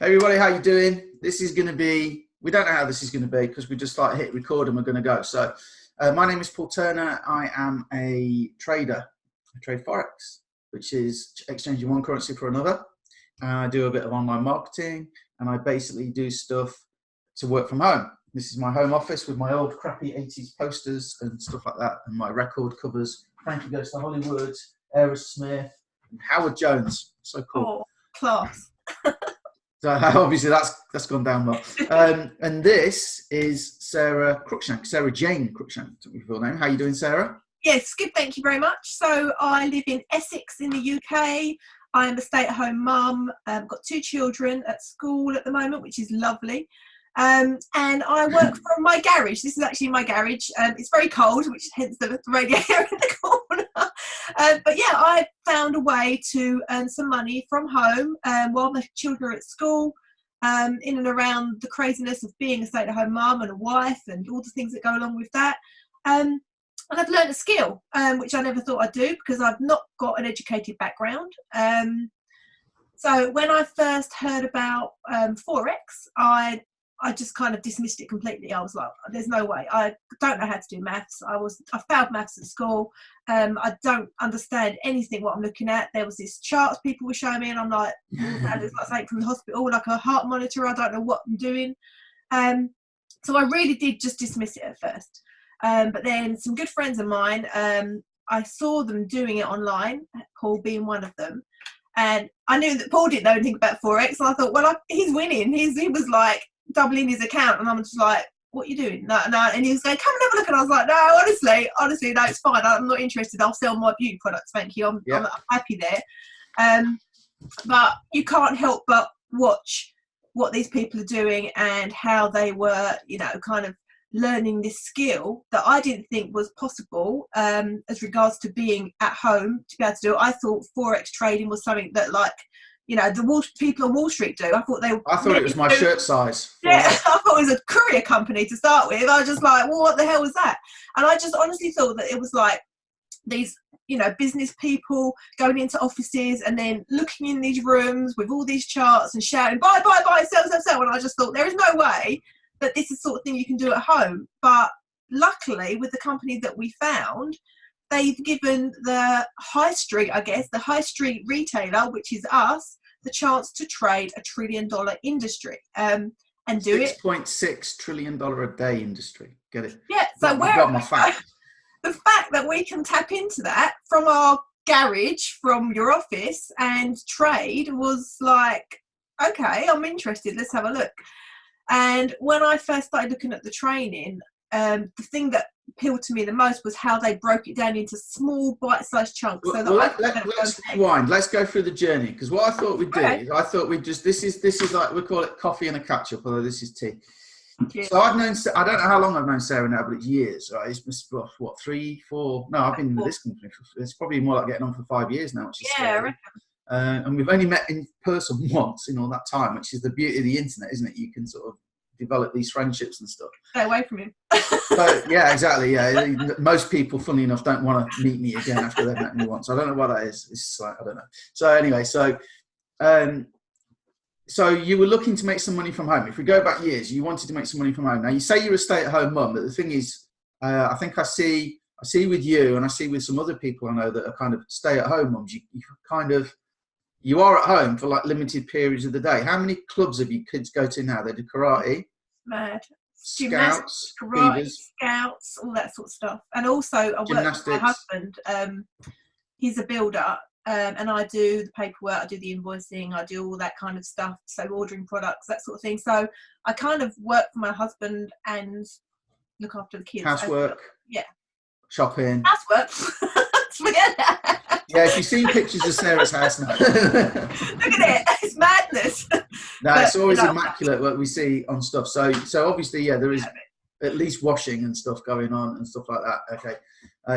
Hey everybody, how you doing? This is going to be, we don't know how this is going to be because we just like hit record and we're going to go. So my name is Paul Turner. I am a trader. I trade Forex, which is exchanging one currency for another. I do a bit of online marketing and I basically do stuff to work from home. This is my home office with my old crappy 80s posters and stuff like that, and my record covers Frankie Goes to Hollywood, Aerosmith, and Howard Jones. So cool. Oh, class. So obviously that's gone down well. And this is Sarah Cruickshank, Sarah Jane Cruickshank, to be full name. How are you doing, Sarah? Yes, good, thank you very much. So I live in Essex in the UK. I am a stay-at-home mum. I've got 2 children at school at the moment, which is lovely. And I work from my garage. This is actually my garage. It's very cold, which hence the radiator in the corner. But yeah, I found a way to earn some money from home while my children are at school, in and around the craziness of being a stay-at-home mum and a wife and all the things that go along with that. And I've learned a skill, which I never thought I'd do because I've not got an educated background. So when I first heard about Forex, I just kind of dismissed it completely. I was like, there's no way. I don't know how to do maths. I failed maths at school. I don't understand anything what I'm looking at. There was this charts people were showing me and I'm like, that looks like something from the hospital, like a heart monitor. I don't know what I'm doing. So I really did just dismiss it at first. But then some good friends of mine, I saw them doing it online, Paul being one of them. And I knew that Paul didn't know anything about Forex. And I thought, well, he's winning. He was like doubling his account. And I'm just like, what are you doing? No. And he was going, come and have a look. And I was like, no, honestly, no, it's fine. I'm not interested. I'll sell my beauty products. Thank you. I'm happy there. But you can't help but watch what these people are doing and how they were, kind of learning this skill that I didn't think was possible as regards to being at home to be able to do it. I thought Forex trading was something that, like, the people on Wall Street do. I thought it was my shirt size. Yeah, I thought it was a courier company to start with. I was just like, well, what the hell was that? And I just honestly thought that it was like these, business people going into offices and then looking in these rooms with all these charts and shouting, buy, sell. And I just thought there is no way that this is the sort of thing you can do at home. But luckily, with the company that we found, they've given the high street, the high street retailer, which is us, the chance to trade $1 trillion industry and do it. $6.6 trillion a day industry. Get it? Yeah. So the fact that we can tap into that from our garage, from your office, and trade was like, okay, I'm interested. Let's have a look. And when I first started looking at the training, the thing that appealed to me the most was how they broke it down into small bite-sized chunks. Let's rewind. Let's go through the journey, because what I thought we'd do is I thought we'd just this is like, we call it coffee and a catch-up, although this is tea. Yeah. So I don't know how long I've known Sarah now, but it's years, right? It's what, 3, 4? No, I've been with this company it's probably more like getting on for 5 years now, which is scary. I reckon. And we've only met in person once in all that time, which is the beauty of the internet, isn't it? You can sort of develop these friendships and stuff. Stay away from him. So yeah, exactly. Yeah, most people, funnily enough, don't want to meet me again after they've met me once. I don't know what that is. It's like, I don't know. So anyway, so you were looking to make some money from home. If we go back years, you wanted to make some money from home. Now you say you're a stay-at-home mum, but the thing is, I think I see with you, and I see with some other people I know that are kind of stay-at-home mums. You are at home for like limited periods of the day. How many clubs have your kids go to now? They do karate, mad, scouts, karate, scouts, all that sort of stuff. And also, I work with my husband. He's a builder, and I do the paperwork, I do the invoicing, I do all that kind of stuff. So ordering products, that sort of thing. So I kind of work for my husband and look after the kids. Housework. Yeah. Shopping. Housework. Forget that. Yeah, if you've seen pictures of Sarah's house now. Look at it, it's madness. No, it's always immaculate what we see on stuff. So obviously, yeah, there is at least washing and stuff going on and stuff like that. Okay.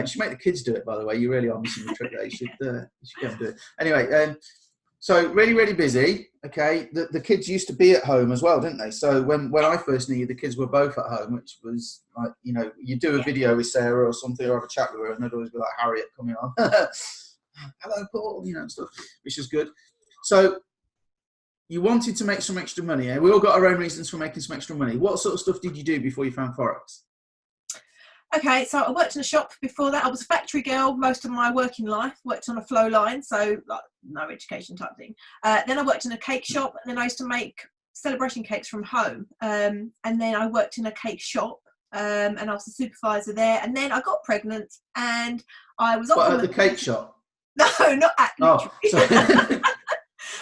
You should make the kids do it, by the way. You really are missing the trick there. You should go and do it. Anyway, so really, really busy. Okay. The kids used to be at home as well, didn't they? So when I first knew you, the kids were both at home, which was like, you do a video with Sarah or something, or have a chat with her, and there'd always be like Harriet coming on. Hello, Paul, and stuff, which is good. So you wanted to make some extra money. We all got our own reasons for making some extra money. What sort of stuff did you do before you found Forex? Okay, so I worked in a shop before that. I was a factory girl most of my working life, worked on a flow line, so like no education type thing. Then I worked in a cake shop, and then I used to make celebration cakes from home. And then I worked in a cake shop, and I was a supervisor there. And then I got pregnant, and I was What, at the cake shop? No, not at sorry.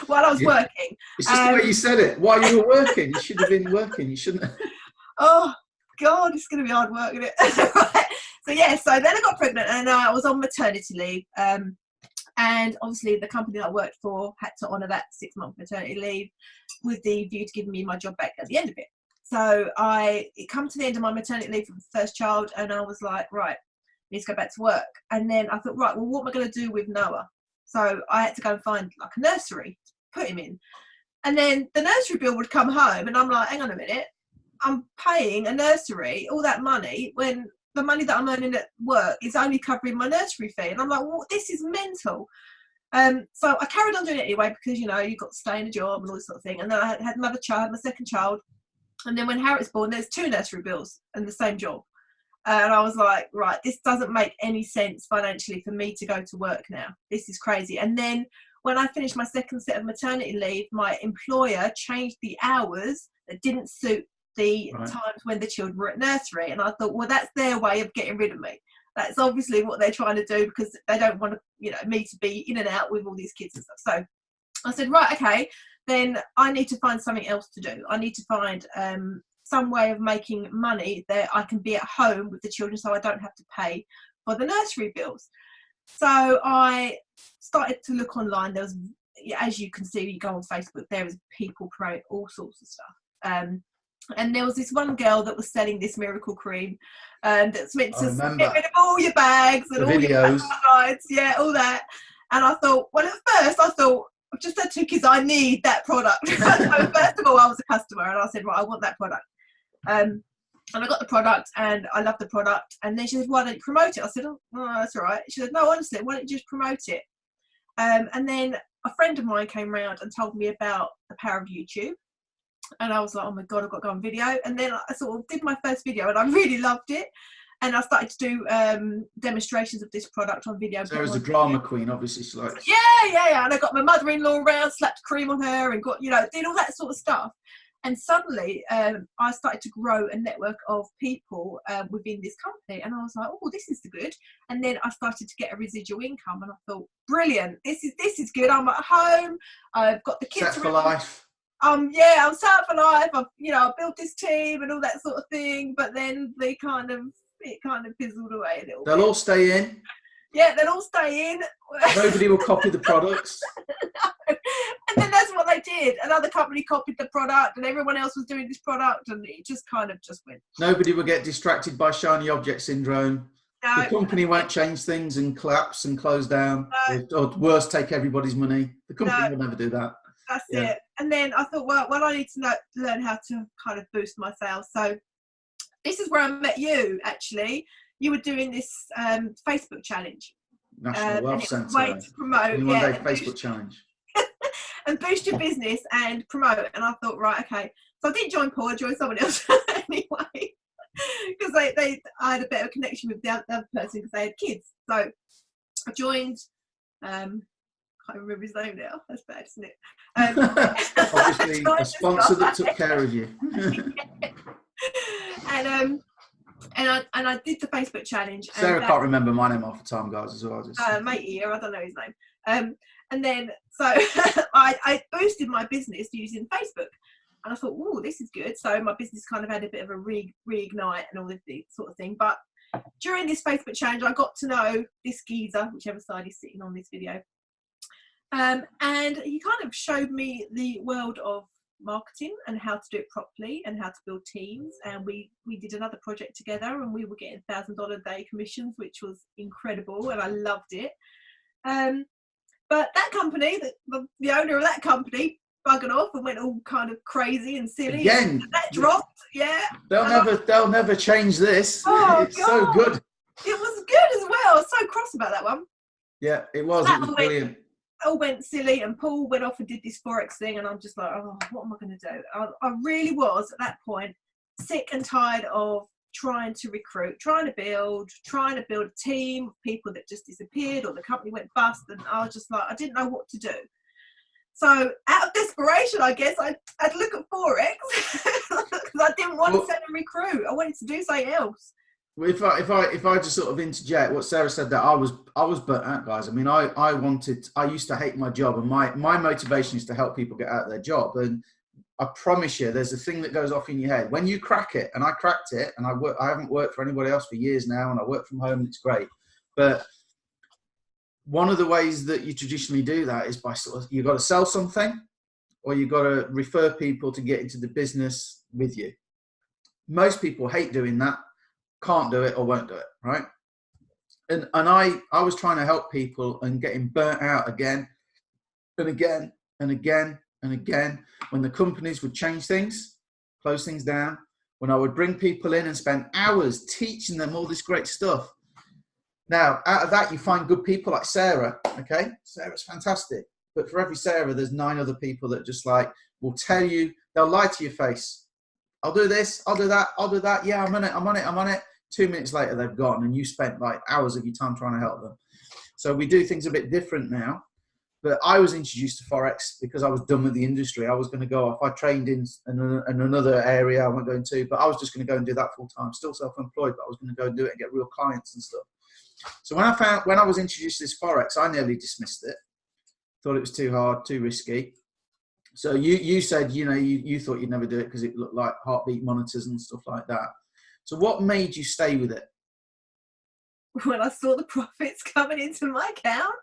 While I was working. It's just the way you said it. While you were working, you should have been working. You shouldn't have. Oh, God, it's going to be hard work, isn't it? Right. So, yeah, so then I got pregnant and I was on maternity leave. And obviously the company that I worked for had to honour that 6-month maternity leave with the view to giving me my job back at the end of it. So it come to the end of my maternity leave for the first child, and I was like, right, I need to go back to work. And then I thought, right, well, what am I going to do with Noah? So I had to go and find like a nursery to put him in. And then the nursery bill would come home, and I'm like, hang on a minute. I'm paying a nursery all that money when the money that I'm earning at work is only covering my nursery fee. And I'm like, well, this is mental. So I carried on doing it anyway because, you know, you've got to stay in a job and all this sort of thing. And then I had another child, my second child. And then when Harriet's born, there's 2 nursery bills and the same job. And I was like, right, this doesn't make any sense financially for me to go to work now. This is crazy. And then when I finished my second set of maternity leave, my employer changed the hours that didn't suit the times when the children were at nursery. And I thought, well, that's their way of getting rid of me. That's obviously what they're trying to do because they don't want to, you know, me to be in and out with all these kids and stuff. So I said, right, okay, then I need to find something else to do. I need to find some way of making money that I can be at home with the children so I don't have to pay for the nursery bills. So I started to look online. There was, as you can see, you go on Facebook, there was people promoting all sorts of stuff. And there was this one girl that was selling this miracle cream that's meant to get rid of all your bags and all your slides, yeah, all that. And I thought, well, at first I thought, I've just had 2 kids, I need that product. So first of all, I was a customer and I said, right, I want that product. And I got the product and I loved the product. And then she said, why don't you promote it? I said, oh, that's all right. She said, no, honestly, why don't you just promote it? And then a friend of mine came round and told me about the power of YouTube. And I was like, oh my God, I've got to go on video. And then I sort of did my first video and I really loved it. And I started to do demonstrations of this product on video. Sarah's a drama queen, obviously. She likes. Yeah. And I got my mother-in-law around, slapped cream on her and got, you know, did all that sort of stuff. And suddenly I started to grow a network of people within this company. And I was like, oh, this is good. And then I started to get a residual income. And I thought, brilliant, this is good. I'm at home. I've got the kids. Set for life. I'm set up for life. I built this team and all that sort of thing. But then it kind of fizzled away a little bit. They'll all stay in. Yeah, they'll all stay in. Nobody will copy the products. And then that's what they did. Another company copied the product and everyone else was doing this product and it just kind of just went. Nobody will get distracted by shiny object syndrome. No. The company won't change things and collapse and close down. No. Or worse, take everybody's money. The company will never do that. That's it. And then I thought, well, I need to learn how to kind of boost my sales. So this is where I met you, actually. You were doing this Facebook challenge. National Wealth Centre. Way to promote. One day Facebook challenge. And boost your business and promote. And I thought, right, okay. So I didn't join Paul, I joined someone else anyway. Because I had a better connection with the other person because they had kids. So I joined, I can't remember his name now. That's bad, isn't it? Obviously, a sponsor that took care of you. And I did the Facebook challenge. Sarah can't remember my name half the time, guys, as well. Mate here, I don't know his name. And then, so I boosted my business using Facebook. And I thought, oh, this is good. So my business kind of had a bit of a reignite and all this sort of thing. But during this Facebook challenge, I got to know this geezer, whichever side he's sitting on this video. And he kind of showed me the world of marketing and how to do it properly and how to build teams. And we did another project together and we were getting $1,000 a day commissions, which was incredible. And I loved it. But that company, the owner of that company, buggered off and went all kind of crazy and silly. Again, and that dropped, yeah. They'll never change this. Oh, it's so good. It was good as well. I was so cross about that one. Yeah, it was. It was brilliant. all went silly, and Paul went off and did this Forex thing, and I'm just like, oh, what am I going to do? I really was, at that point, sick and tired of trying to recruit, trying to build a team of people that just disappeared, or the company went bust, and I was just like, I didn't know what to do. So out of desperation, I guess, I'd look at Forex because I didn't want to send and recruit. I wanted to do something else. Well, if I just sort of interject what Sarah said, that I was burnt out, guys. I mean, I used to hate my job, and my motivation is to help people get out of their job. And I promise you, there's a thing that goes off in your head when you crack it. And I cracked it, and I haven't worked for anybody else for years now, and I work from home, and it's great. But one of the ways that you traditionally do that is by sort of, you've got to sell something, or you've got to refer people to get into the business with you. Most people hate doing that, can't do it, or won't do it, right? And I was trying to help people and getting burnt out again and again and again and again when the companies would change things, close things down, when I would bring people in and spend hours teaching them all this great stuff. Now, out of that, you find good people like Sarah, okay? Sarah's fantastic. But for every Sarah, there's 9 other people that just like will tell you, they'll lie to your face. I'll do this, I'll do that, I'll do that. Yeah, I'm on it. 2 minutes later, they've gone, and you spent like hours of your time trying to help them. So we do things a bit different now. But I was introduced to Forex because I was done with the industry. I was going to go off. I trained in another area I won't go into, but I was just going to go and do that full time. Still self-employed, but I was going to go and do it and get real clients and stuff. So when I was introduced to this Forex, I nearly dismissed it. Thought it was too hard, too risky. So you said, you thought you'd never do it because it looked like heartbeat monitors and stuff like that. So what made you stay with it? When I saw the profits coming into my account,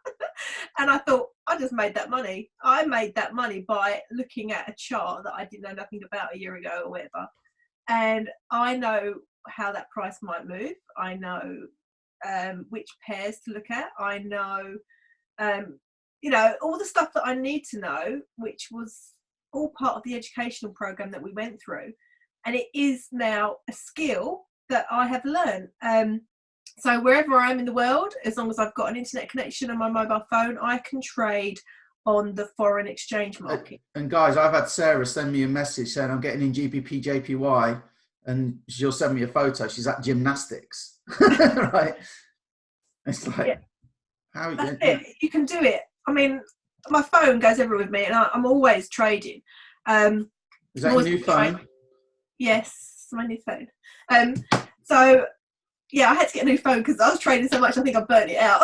and I thought, I just made that money. I made that money by looking at a chart that I didn't know nothing about a year ago or whatever. And I know how that price might move. I know which pairs to look at. I know, all the stuff that I need to know, which was all part of the educational program that we went through. And it is now a skill that I have learned. So wherever I am in the world, as long as I've got an internet connection on my mobile phone, I can trade on the foreign exchange market. And guys, I've had Sarah send me a message saying I'm getting in GBP, JPY, and she'll send me a photo. She's at gymnastics, right? It's like, how that's it. You can do it. I mean, my phone goes everywhere with me, and I'm always trading. Is that your new phone? Yes, my new phone. So yeah, I had to get a new phone because I was trading so much I think I burnt it out.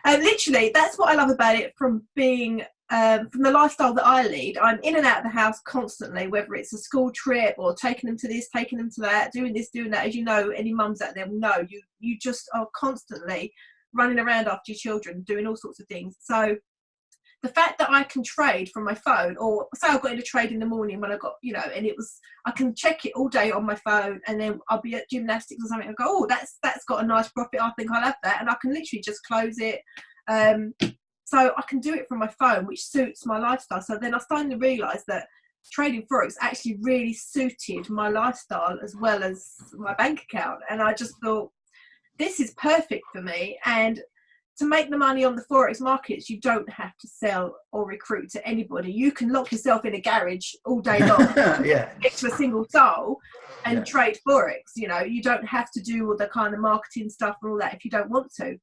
And literally, that's what I love about it, from being from the lifestyle that I lead. I'm in and out of the house constantly, whether it's a school trip or taking them to this, taking them to that, doing this, doing that. As you know, any mums out there will know, you just are constantly running around after your children, doing all sorts of things. So the fact that I can trade from my phone, or say I got into trade in the morning when I got, and it was, I can check it all day on my phone, and then I'll be at gymnastics or something and go, oh, that's got a nice profit, I think I'll have that, and I can literally just close it. So I can do it from my phone, which suits my lifestyle. So then I finally realised that trading Forex actually really suited my lifestyle as well as my bank account, and I just thought, this is perfect for me. And to make the money on the Forex markets, you don't have to sell or recruit to anybody. You can lock yourself in a garage all day long, next to a single soul, and trade Forex. You don't have to do all the kind of marketing stuff and all that if you don't want to.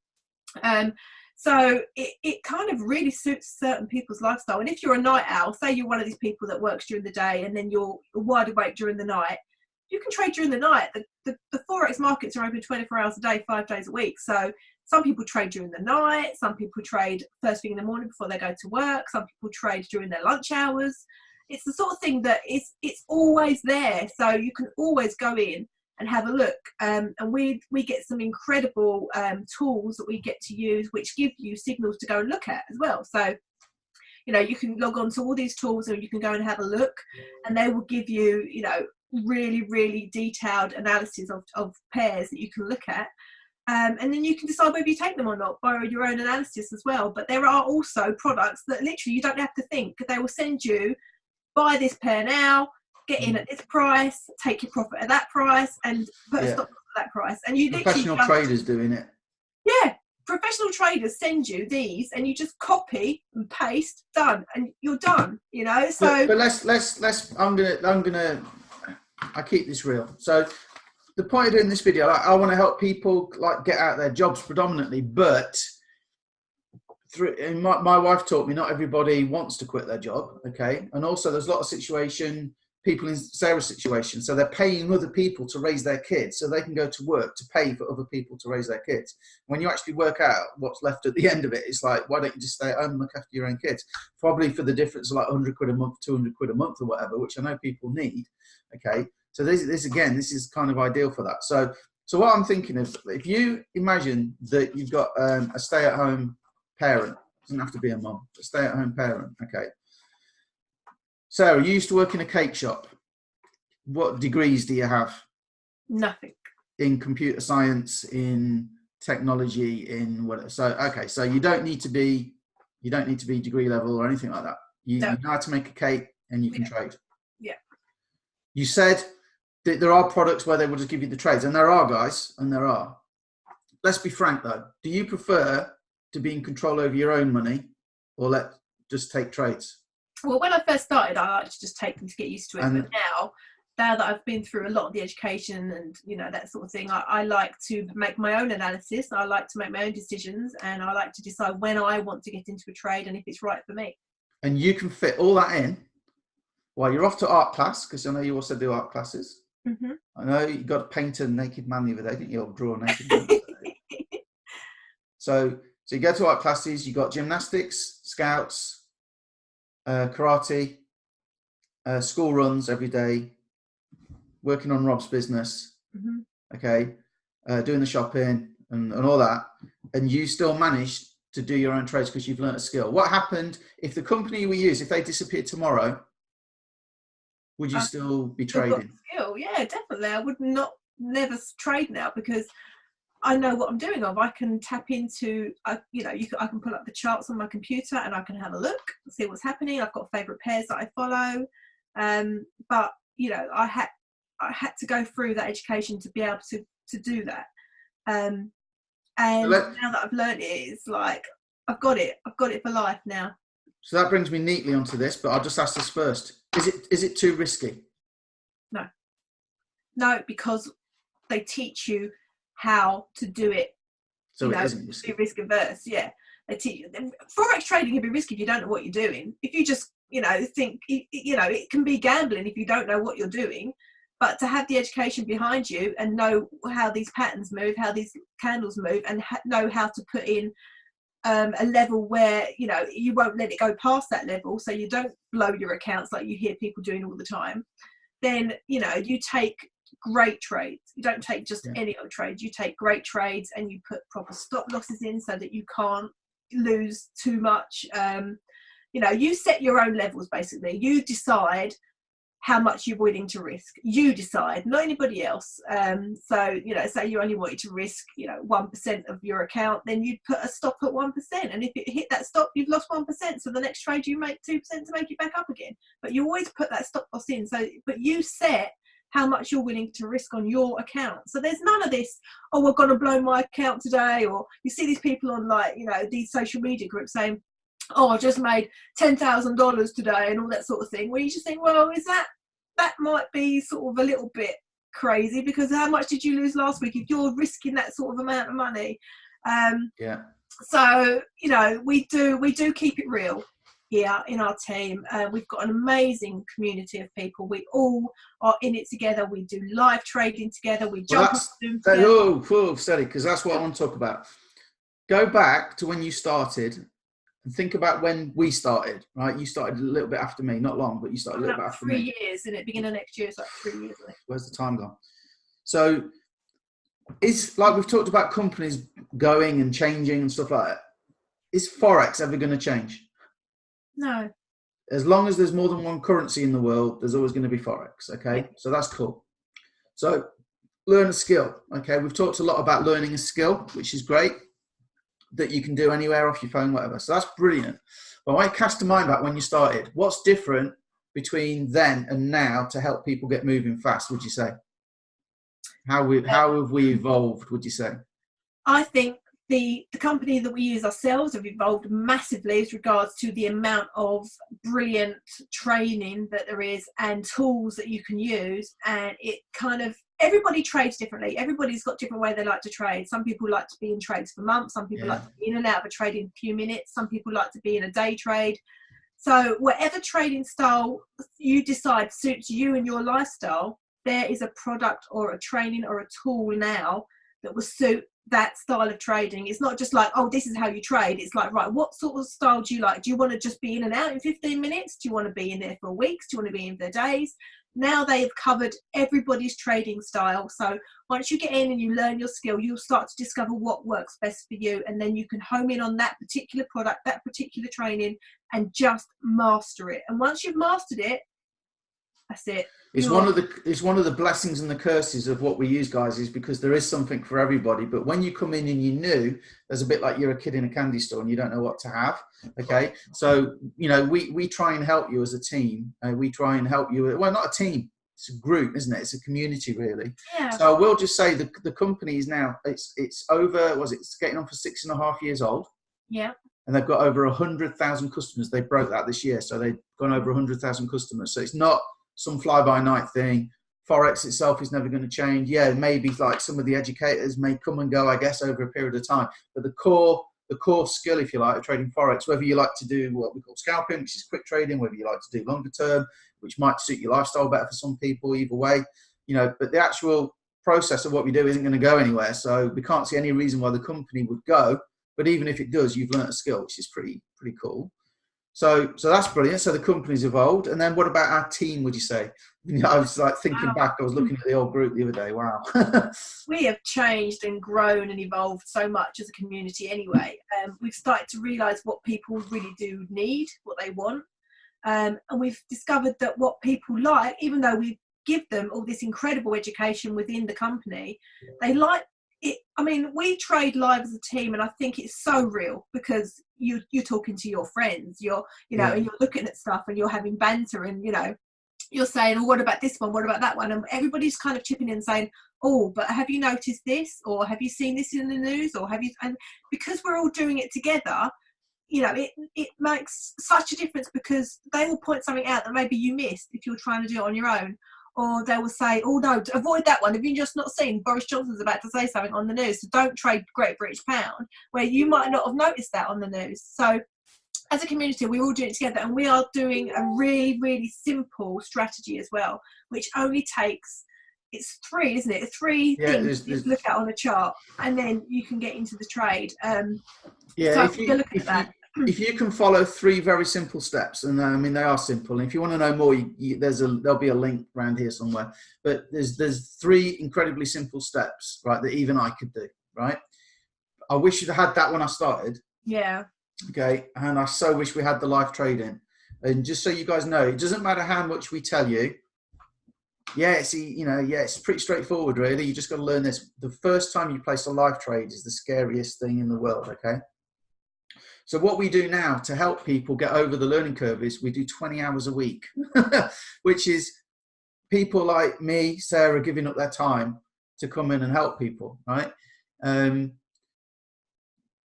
So it kind of really suits certain people's lifestyle. And if you're a night owl, say you're one of these people that works during the day and then you're wide awake during the night, you can trade during the night. The Forex markets are open 24 hours a day, 5 days a week. So some people trade during the night, some people trade first thing in the morning before they go to work, some people trade during their lunch hours. It's the sort of thing that it's always there. So you can always go in and have a look. And we get some incredible tools that we get to use, which give you signals to go and look at as well. So, you can log on to all these tools and you can go and have a look, and they will give you, really, really detailed analysis of pairs that you can look at. And then you can decide whether you take them or not by your own analysis as well. But there are also products that literally you don't have to think. They will send you, buy this pair now, get in at this price, take your profit at that price, and put a stop at that price. And you professional traders doing it. Yeah, professional traders send you these, and you just copy and paste, done, and you're done. You know. So, but let's. I keep this real. So the point of doing this video, I want to help people like get out their jobs predominantly, but my wife taught me not everybody wants to quit their job, okay? And also there's a lot of people in Sarah's situation, so they're paying other people to raise their kids so they can go to work to pay for other people to raise their kids. When you actually work out what's left at the end of it, it's like, why don't you just stay at home and look after your own kids? Probably for the difference of like 100 quid a month, 200 quid a month or whatever, which I know people need, okay? So this is kind of ideal for that. So what I'm thinking is, if you imagine that you've got a stay-at-home parent, doesn't have to be a mum, a stay-at-home parent, okay? Sarah, you used to work in a cake shop. What degrees do you have? nothing. In computer science, in technology, in whatever. So okay, so you don't need to be degree level or anything like that. You know how to make a cake and you can trade. Yeah. You said that there are products where they will just give you the trades, and there are, guys, and there are. Let's be frank though. Do you prefer to be in control over your own money, or just take trades? Well, when I first started, I liked to just take them to get used to it. But now that I've been through a lot of the education and, you know, that sort of thing, I like to make my own analysis. I like to make my own decisions, and I like to decide when I want to get into a trade and if it's right for me. And you can fit all that in while you're off to art class, because I know you also do art classes. Mm-hmm. I know you got to paint a naked man the other day, didn't you? Or draw a naked man the other day. So you go to art classes, you got gymnastics, scouts, karate, school runs every day, working on Rob's business, okay, doing the shopping and all that, and you still managed to do your own trades because you've learned a skill. What happened if the company we use, if they disappeared tomorrow, would you still be trading? Skill, yeah, definitely. I would never trade now because I know what I'm doing. I can tap into, I can pull up the charts on my computer and I can have a look, see what's happening. I've got favorite pairs that I follow, but you know, I had to go through that education to be able to do that. And now that I've learned it, it's like I've got it for life now. So that brings me neatly onto this, but I'll just ask this first: is it too risky? No, because they teach you how to do it. So it isn't risky. Be risk averse, yeah. They teach you. Forex trading can be risky if you don't know what you're doing. If you just, think, it can be gambling if you don't know what you're doing. But to have the education behind you and know how these patterns move, how these candles move, and know how to put in a level where, you won't let it go past that level, so you don't blow your accounts like you hear people doing all the time, then, you take great trades. You don't take just any old trades. You take great trades and you put proper stop losses in so that you can't lose too much. You set your own levels, basically. You decide how much you're willing to risk. You decide, not anybody else. So, say you only wanted to risk, 1% of your account, then you'd put a stop at 1%. And if it hit that stop, you've lost 1%. So the next trade you make 2% to make it back up again. But you always put that stop loss in. But you set how much you're willing to risk on your account. So there's none of this, oh, we're going to blow my account today. Or you see these people on these social media groups saying, oh, I just made $10,000 today and all that sort of thing, where you just think, well, that might be sort of a little bit crazy, because how much did you lose last week if you're risking that sort of amount of money? So, we do keep it real here in our team. We've got an amazing community of people. We all are in it together. We do live trading together. We jump on Zoom together. Steady, because that's what I want to talk about. Go back to when you started and think about when we started, right? You started a little bit after me, not long, but you started a little bit after me. 3 years, and it beginning of next year, it's like 3 years. Isn't it? Where's the time gone? So it's like we've talked about companies going and changing and stuff like that. Is Forex ever going to change? No. As long as there's more than one currency in the world, there's always going to be Forex, okay? Yeah. So that's cool. So learn a skill, okay? We've talked a lot about learning a skill, which is great, that you can do anywhere off your phone, whatever. So that's brilliant. But I want to cast a mind back when you started. What's different between then and now to help people get moving fast, would you say? How have we evolved, would you say? I think the company that we use ourselves have evolved massively as regards to the amount of brilliant training that there is and tools that you can use. And it kind of, everybody trades differently. Everybody's got different way they like to trade. Some people like to be in trades for months. Some people like to be in and out of a trade in a few minutes. Some people like to be in a day trade. So whatever trading style you decide suits you and your lifestyle, there is a product or a training or a tool now that will suit that style of trading. It's not just like, oh, this is how you trade. It's like, right, what sort of style do you like? Do you want to just be in and out in 15 minutes? Do you want to be in there for weeks? Do you want to be in for days? Now they've covered everybody's trading style. So once you get in and you learn your skill, you'll start to discover what works best for you. And then you can home in on that particular product, that particular training, and just master it. And once you've mastered it, that's it. It's one of the blessings and the curses of what we use, guys, is because there is something for everybody. But when you come in and you're new, there's a bit like you're a kid in a candy store and you don't know what to have. Okay, so you know we try and help you as a team. We try and help you. Well, not a team. It's a group, isn't it? It's a community, really. Yeah. So I will just say the company is now it's over. It's getting on for 6.5 years old. Yeah. And they've got over 100,000 customers. They broke that this year, so they've gone over 100,000 customers. So it's not some fly-by-night thing. Forex itself is never going to change. Yeah, maybe like some of the educators may come and go, I guess, over a period of time. But the core skill, if you like, of trading Forex, whether you like to do what we call scalping, which is quick trading, whether you like to do longer term, which might suit your lifestyle better for some people, either way, you know, but the actual process of what we do isn't going to go anywhere. So we can't see any reason why the company would go. But even if it does, you've learnt a skill, which is pretty cool. So that's brilliant. So the company's evolved. And then what about our team, would you say? I was like thinking back, I was looking at the old group the other day. Wow. We have changed and grown and evolved so much as a community anyway. We've started to realise what people really do need, what they want. And we've discovered that what people like, even though we give them all this incredible education within the company, they like it. I mean, we trade live as a team, and I think it's so real because you're talking to your friends, and you're looking at stuff and you're having banter, and you're saying, oh, what about this one? What about that one? And everybody's kind of chipping in and saying, oh, but have you noticed this? Or have you seen this in the news? Or have you? And because we're all doing it together, it makes such a difference because they will point something out that maybe you missed if you're trying to do it on your own. Or they will say, oh, no, avoid that one. Have you just not seen Boris Johnson's about to say something on the news? So don't trade Great British Pound, where you might not have noticed that on the news. So as a community, we're all doing it together, and we are doing a really, really simple strategy as well, which only takes, it's three, isn't it? Three things you look at on a chart, and then you can get into the trade. If you can follow 3 very simple steps, and I mean they are simple, and if you want to know more, there'll be a link around here somewhere. But there's 3 incredibly simple steps, right, that even I could do, right? I wish you'd had that when I started. Yeah. Okay, and I so wish we had the live trading. And just so you guys know, it doesn't matter how much we tell you. It's pretty straightforward, really. You just got to learn this. The first time you place a live trade is the scariest thing in the world, okay? So what we do now to help people get over the learning curve is we do 20 hours a week, which is people like me, Sarah, giving up their time to come in and help people, right?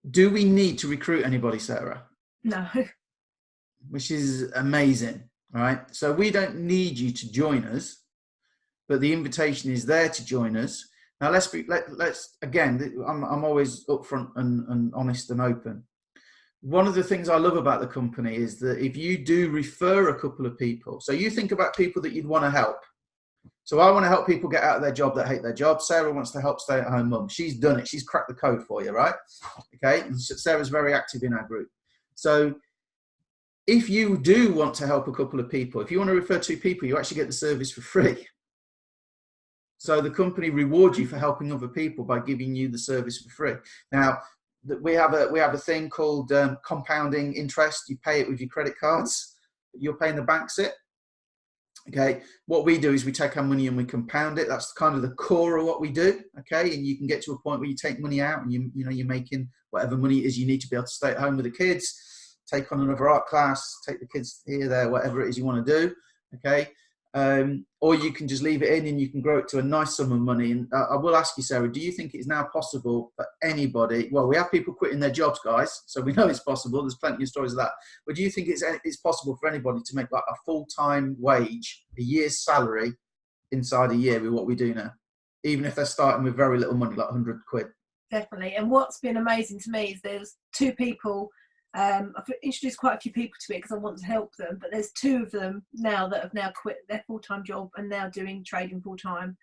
Do we need to recruit anybody, Sarah? No. Which is amazing, right? So we don't need you to join us, but the invitation is there to join us. Now let's again, I'm always upfront and honest and open. One of the things I love about the company is that if you do refer a couple of people, so you think about people that you'd want to help. So I want to help people get out of their job that hate their job. Sarah wants to help stay-at-home mum. She's done it. She's cracked the code for you, right? Okay. And Sarah's very active in our group. So if you do want to help a couple of people, if you want to refer 2 people, you actually get the service for free. So the company rewards you for helping other people by giving you the service for free. Now, we have a thing called compounding interest. You pay it with your credit cards. You're paying the banks it. Okay, what we do is we take our money and we compound it. That's kind of the core of what we do. Okay, and you can get to a point where you take money out and you're making whatever money it is you need to be able to stay at home with the kids, take on another art class, take the kids here, there, whatever it is you want to do. Okay, or you can just leave it in and you can grow it to a nice sum of money. And I will ask you, Sarah, do you think it's now possible for anybody? Well, we have people quitting their jobs, guys, so we know it's possible. There's plenty of stories of that. But do you think it's possible for anybody to make like a full-time wage, a year's salary inside a year with what we do now, even if they're starting with very little money, like 100 quid? Definitely. And what's been amazing to me is there's two people. I've introduced quite a few people to it because I want to help them, but there's two of them now that have now quit their full-time job and now doing trading full-time,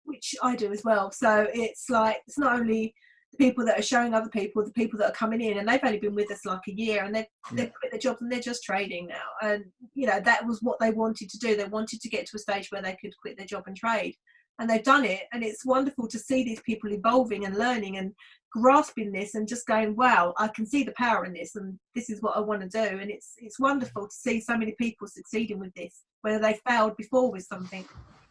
which I do as well. So it's like, it's not only the people that are showing other people, the people that are coming in, and they've only been with us like a year, and they've quit their jobs and they're just trading now. And you know, that was what they wanted to do. They wanted to get to a stage where they could quit their job and trade, and they've done it. And it's wonderful to see these people evolving and learning and grasping this and just going, wow, I can see the power in this, and this is what I want to do. And it's wonderful to see so many people succeeding with this, whether they failed before with something.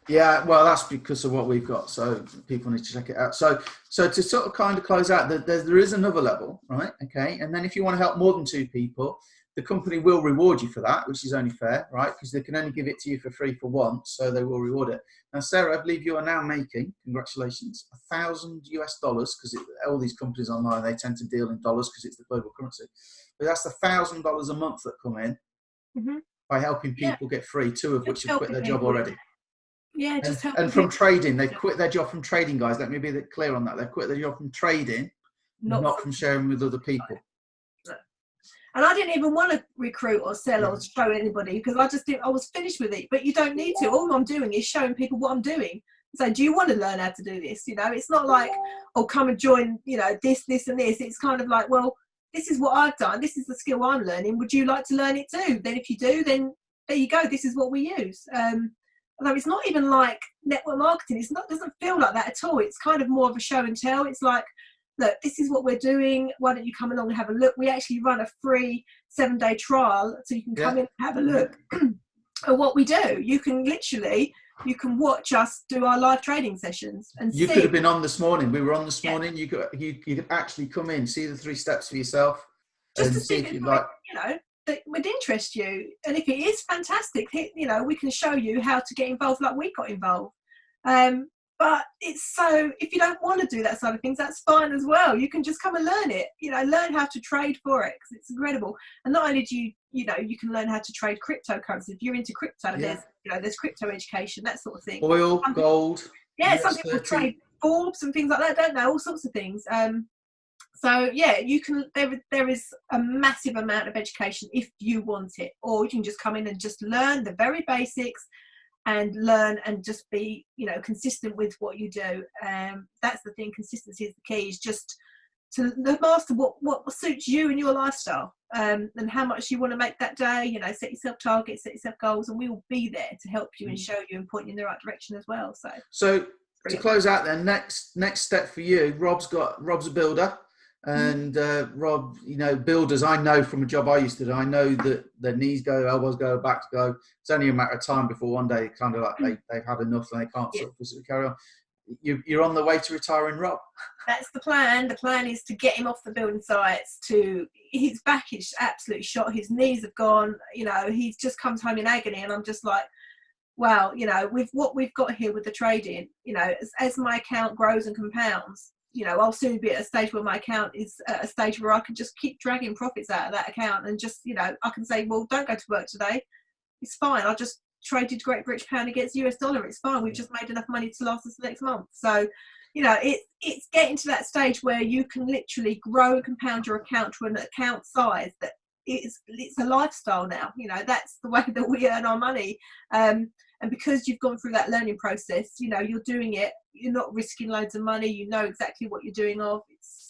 Yeah, well, that's because of what we've got, so people need to check it out. So to sort of kind of close out, there is another level, right? Okay, and then if you want to help more than two people, the company will reward you for that, which is only fair, right? Because they can only give it to you for free for once, so they will reward it. Now, Sarah, I believe you are now making, congratulations, $1,000 US, because all these companies online, they tend to deal in dollars because it's the global currency. But that's $1,000 a month that come in by helping people get free, two of which have quit their job already. Yeah, just and from trading, they've quit their job from trading, guys. Let me be clear on that. They've quit their job from trading, not from sharing with other people. No. And I didn't even want to recruit or sell or show anybody, because I just didn't. I was finished with it. But you don't need to. All I'm doing is showing people what I'm doing. So, do you want to learn how to do this? You know, it's not like, oh, come and join. You know, this, and this. It's kind of like, well, this is what I've done. This is the skill I'm learning. Would you like to learn it too? Then, if you do, then there you go. This is what we use. Although it's not even like network marketing, doesn't feel like that at all. It's kind of more of a show and tell. It's like, look, this is what we're doing. Why don't you come along and have a look? We actually run a free 7-day trial, so you can come in and have a look at what we do. You can watch us do our live trading sessions. And you could have been on this morning. We were on this morning. You could actually come in, see the 3 steps for yourself, just and to see if you'd like, you know, that would interest you. And if it is fantastic, you know, we can show you how to get involved like we got involved. But it's so, if you don't want to do that side of things, that's fine as well. You can just come and learn it, you know, learn how to trade Forex. It's incredible. And not only do you know, you can learn how to trade cryptocurrency. If you're into crypto, there's crypto education, that sort of thing. Oil, gold. Yeah, some people trade Forbes and things like that, don't they? All sorts of things. So yeah, you can. There is a massive amount of education if you want it, or you can just come in and just learn the very basics, and learn and just be, you know, consistent with what you do. That's the thing. Consistency is the key. Is just to master what suits you and your lifestyle, and how much you want to make that day. You know, set yourself targets, set yourself goals, and we will be there to help you and show you and point you in the right direction as well. So to close out, then next step for you, Rob's a builder. And Rob, you know, builders, I know from a job I used to do, I know that their knees go, elbows go, backs go. It's only a matter of time before one day kind of like they've had enough and they can't sort of physically carry on. You're on the way to retiring Rob. That's the plan. The plan is to get him off the building sites. His back is absolutely shot. His knees have gone. You know, he's just comes home in agony, and I'm just like, wow. You know, with what we've got here with the trading, you know, as my account grows and compounds, you know, I'll soon be at a stage where my account is at a stage where I can just keep dragging profits out of that account, and just, you know, I can say, well, don't go to work today. It's fine. I just traded Great British Pound against US dollar. It's fine. We've just made enough money to last us the next month. So, you know, it's getting to that stage where you can literally grow and compound your account to an account size that it's a lifestyle now. You know, that's the way that we earn our money. And because you've gone through that learning process, you know, you're doing it. You're not risking loads of money. You know exactly what you're doing.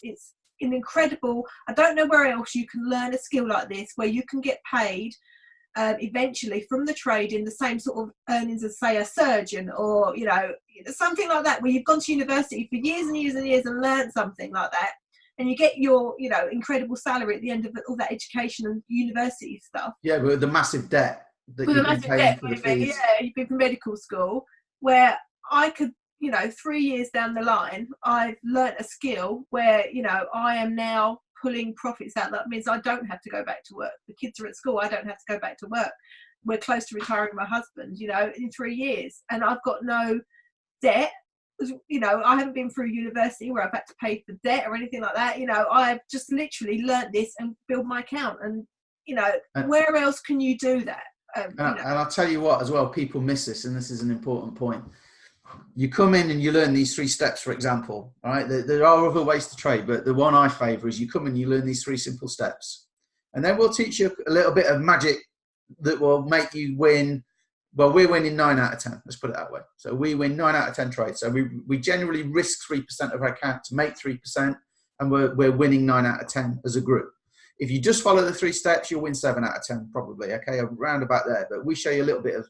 It's an incredible. I don't know where else you can learn a skill like this, where you can get paid eventually from the trade in the same sort of earnings as, say, a surgeon, or, you know, something like that, where you've gone to university for years and years and years and learned something like that, and you get your, you know, incredible salary at the end of all that education and university stuff. Yeah, with the massive debt that you've been paying for the fees. Yeah, you've been from medical school, where I could, you know, 3 years down the line, I've learnt a skill where, you know, I am now pulling profits out. That means I don't have to go back to work. The kids are at school. I don't have to go back to work. we're close to retiring my husband, you know, in 3 years, and I've got no debt. You know, I haven't been through university where I've had to pay for debt or anything like that. You know, I've just literally learnt this and build my account. And, you know, where else can you do that? And I'll tell you what, as well, people miss this, and this is an important point. You come in and you learn these 3 steps, for example, all right? There are other ways to trade, but the one I favor is you come in, you learn these 3 simple steps. And then we'll teach you a little bit of magic that will make you win. Well, we're winning 9 out of 10. Let's put it that way. So we win 9 out of 10 trades. So we generally risk 3% of our account to make 3%, and we're winning 9 out of 10 as a group. If you just follow the 3 steps, you'll win 7 out of 10 probably. Okay, around about there. But we show you a little bit of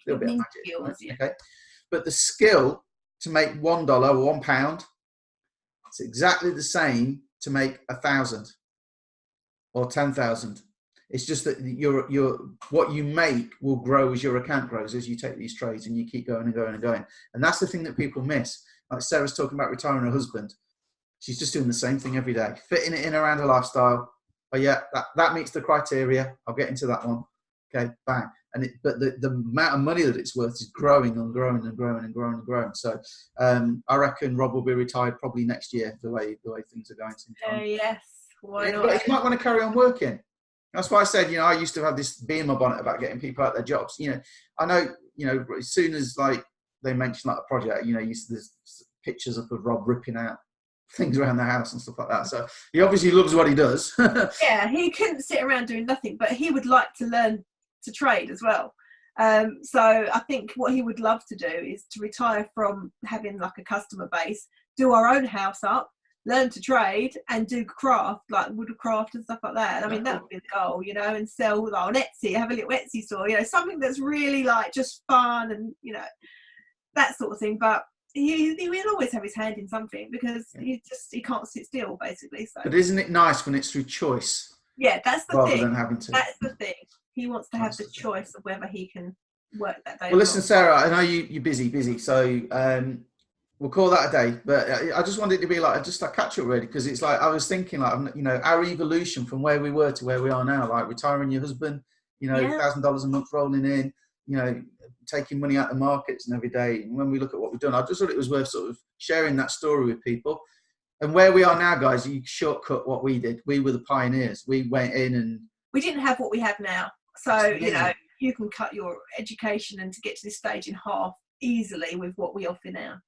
magic. Skills, right? yeah. Okay, but the skill to make $1 or £1, it's exactly the same to make 1,000 or 10,000. It's just that what you make will grow as your account grows, as you take these trades and you keep going and going and going. And that's the thing that people miss. Like Sarah's talking about retiring her husband. She's just doing the same thing every day, fitting it in around her lifestyle. Oh yeah, that meets the criteria. I'll get into that one. Okay, bang. But the amount of money that it's worth is growing and growing and growing and growing and growing. So I reckon Rob will be retired probably next year, the way things are going. Yes, why not? But he might want to carry on working. That's why I said, you know, I used to have this bee in my bonnet about getting people out their jobs. You know, I know, you know, as soon as like they mention like a project, you know, there's pictures up of Rob ripping out things around the house and stuff like that. So he obviously loves what he does. Yeah, he couldn't sit around doing nothing, but he would like to learn to trade as well. So I think what he would love to do is to retire from having like a customer base, do our own house up, learn to trade and do craft, like woodcraft and stuff like that. I mean, that would be the goal, you know, and sell like, on Etsy, have a little Etsy store, you know, something that's really like just fun and, you know, that sort of thing. But he will always have his hand in something because he can't sit still, basically. So. But isn't it nice when it's through choice? Yeah, that's the rather thing. Than having to. That's the thing. He wants to have the choice of whether he can work that day. Well, listen, Sarah, I know you're busy, so we'll call that a day. But I just wanted to be like just a catch up really, because it's like I was thinking like, you know, our evolution from where we were to where we are now, like retiring your husband, you know, $1,000 a month rolling in, you know, taking money out of the markets and every day. And when we look at what we've done, I just thought it was worth sort of sharing that story with people. And where we are now, guys, you shortcut what we did. We were the pioneers. We went in and we didn't have what we have now. So, you know, you can cut your education and to get to this stage in half easily with what we offer now.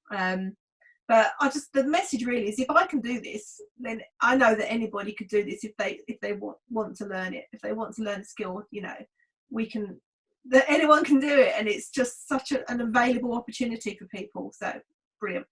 But the message really is, if I can do this, then I know that anybody could do this if they want to learn it. If they want to learn a skill, you know, anyone can do it, and it's just such an available opportunity for people. So brilliant.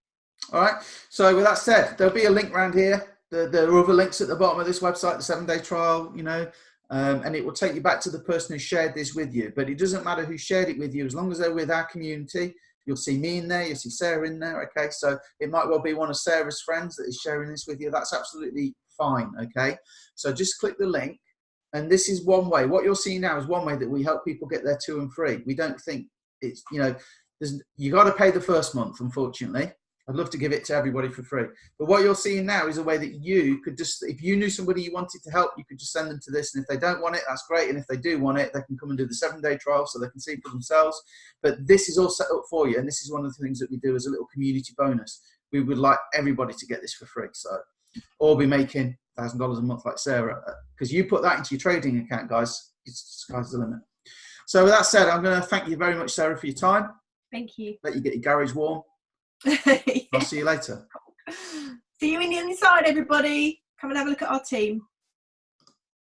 All right. So with that said, there'll be a link around here. There are other links at the bottom of this website, the 7-day trial, you know, and it will take you back to the person who shared this with you. But it doesn't matter who shared it with you, as long as they're with our community. You'll see me in there, you'll see Sarah in there, okay? So it might well be one of Sarah's friends that is sharing this with you. That's absolutely fine, okay? So just click the link, and this is one way. What you're seeing now is one way that we help people get their 2 and 3. We don't think it's, you know, you got to pay the first month, unfortunately. I'd love to give it to everybody for free. But what you're seeing now is a way that you could just, if you knew somebody you wanted to help, you could just send them to this. And if they don't want it, that's great. And if they do want it, they can come and do the 7-day trial so they can see for themselves. But this is all set up for you. And this is one of the things that we do as a little community bonus. We would like everybody to get this for free. So, or be making $1,000 a month like Sarah. Because you put that into your trading account, guys. It's sky's the limit. So with that said, I'm going to thank you very much, Sarah, for your time. Thank you. Let you get your garage warm. I'll see you later. See you in the inside, everybody. Come and have a look at our team.